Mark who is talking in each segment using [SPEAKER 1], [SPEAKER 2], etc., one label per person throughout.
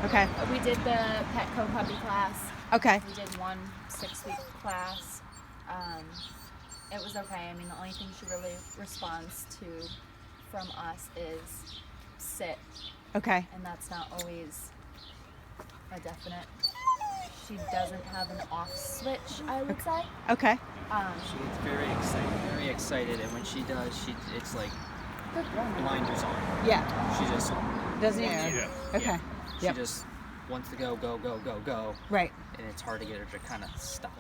[SPEAKER 1] Okay.
[SPEAKER 2] We did the Petco puppy class.
[SPEAKER 1] Okay.
[SPEAKER 2] We did one 6-week class. It was okay. I mean, the only thing she really responds to from us is sit.
[SPEAKER 1] Okay.
[SPEAKER 2] And that's not always a definite. She doesn't have an off switch, I would say.
[SPEAKER 1] Okay.
[SPEAKER 3] She gets very excited, and when she does, it's like blinders on.
[SPEAKER 1] Yeah.
[SPEAKER 3] She just
[SPEAKER 1] Doesn't even.
[SPEAKER 4] Yeah.
[SPEAKER 1] Okay.
[SPEAKER 3] She
[SPEAKER 1] Yep.
[SPEAKER 3] just wants to go.
[SPEAKER 1] Right.
[SPEAKER 3] And it's hard to get her to kind of stop.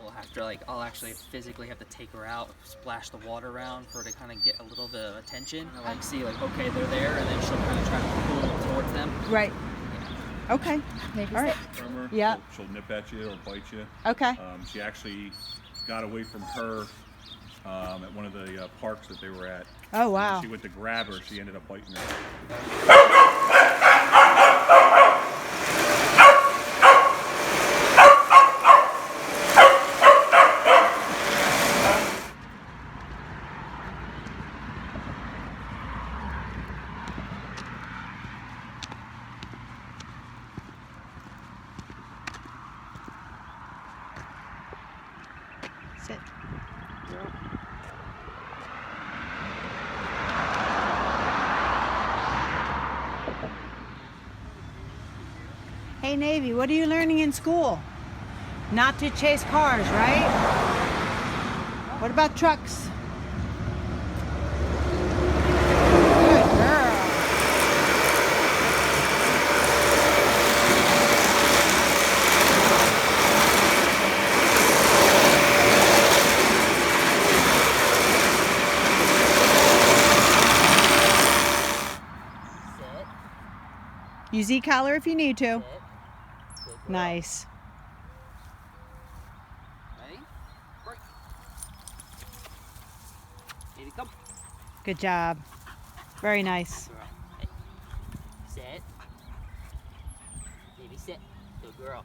[SPEAKER 3] I'll actually physically have to take her out, splash the water around for her to kind of get a little bit of attention. And see okay, they're there, and then she'll kind of try to pull them towards them.
[SPEAKER 1] Right. Okay.
[SPEAKER 2] Maybe
[SPEAKER 1] All right.
[SPEAKER 4] From her,
[SPEAKER 1] Yeah.
[SPEAKER 4] she'll nip at you or bite you.
[SPEAKER 1] Okay.
[SPEAKER 4] She actually got away from her at one of the parks that they were at.
[SPEAKER 1] Oh,
[SPEAKER 4] And
[SPEAKER 1] wow.
[SPEAKER 4] when she went to grab her, she ended up biting her.
[SPEAKER 1] Sit. Hey, Navy, what are you learning in school? Not to chase cars, right? What about trucks? Good girl.
[SPEAKER 3] Sit.
[SPEAKER 1] Use e-collar if you need to.
[SPEAKER 3] Sit. Good girl.
[SPEAKER 1] Nice.
[SPEAKER 3] Ready? Break. Baby, come.
[SPEAKER 1] Good job. Very nice.
[SPEAKER 3] Girl. Hey. Sit. Baby, sit. Good girl.